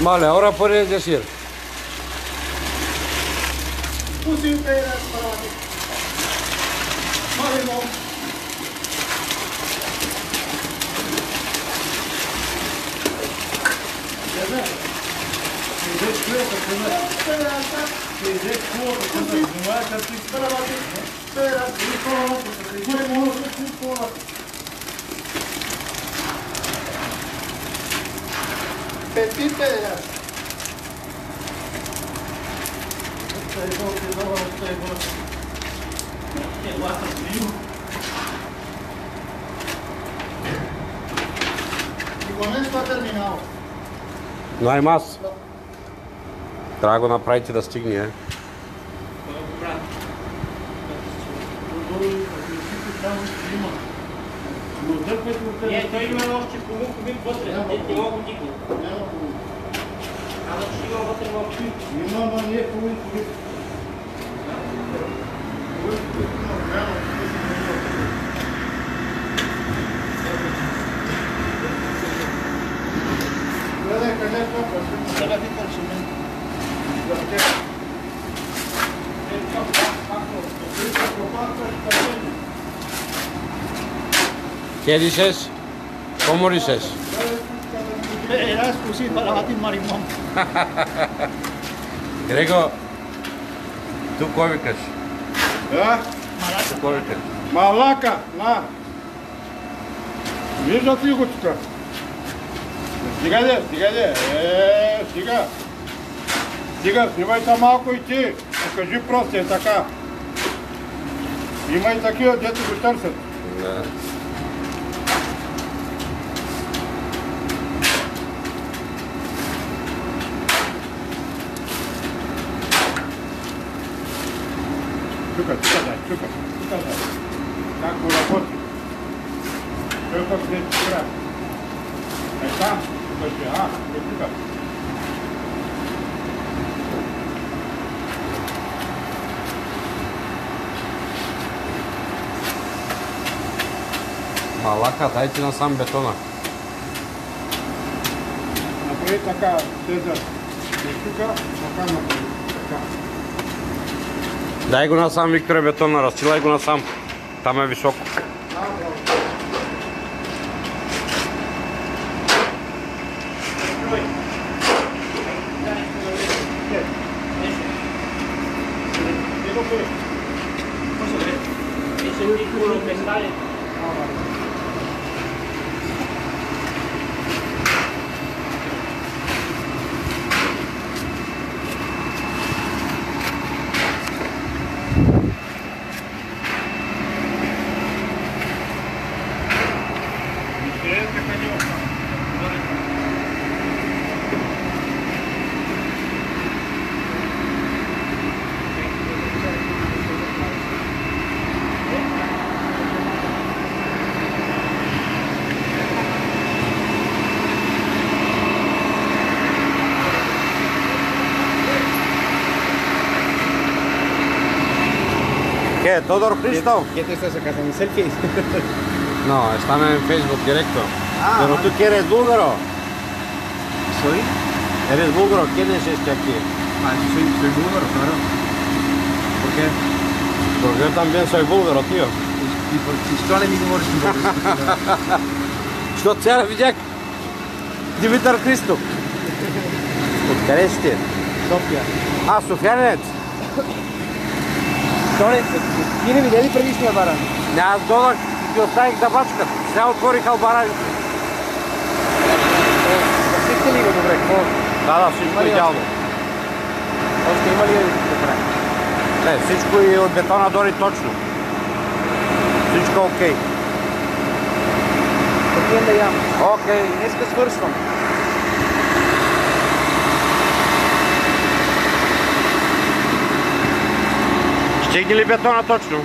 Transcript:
Vale, ahora puedes decir. Pusim teraz para batir. Malimo. Petit pedaço. Y con esto ha terminado. No hay más. Трябва да го направите да стигне. Той има още полукубик вътре, не мога да дигна. Ама ще има вътре малко. Има, но не е полукубик. Гледай къде е това, сега питам ще мен. ¿Qué dices? ¿Cómo dices? Era exclusivo para batir marimón. Грего, tu кой викаш? Да? Tu кой викаш? Малака, на! Виждат ли го тук? Стига де, стига. Стига, снимай са малко и ти. Покажи просто е така. Има и такива, дето го търсят. Да. Чука, дай. Как го работи? Той пък не спира. Е там, тук ще, тук. Малака, дайте насам бетона. Направи така, Цезар. Тук, така направи. Така. Дай го насам, Викторе, бетона, разчилай го насам. Там е високо. ¿Qué? ¿Тодор Христов? ¿Qué te estás sacando? ¿Un selfie? No, están en Facebook directo. Ah, Pero tú que eres búlgaro. ¿Soy? Eres búlgaro, ¿quién es este aquí? Soy búlgaro, claro. ¿Por qué? Porque yo también soy búlgaro, tío. Що не ми говориш на български? Защото сега видях Димитър Христов. Откъде си ти? София. Софиянец. Що не? Ти не видели предишния баран? Не, аз додах и ти оставих да бачкат. Сега отворих албаражите. Всички ли го добре? Да, всичко е идеално. Още има ли да прави? Не, всичко и от бетона дори точно. Всичко окей. Отивам да ям. Окей. Днеска свършвам. Стигни ли бетона точно?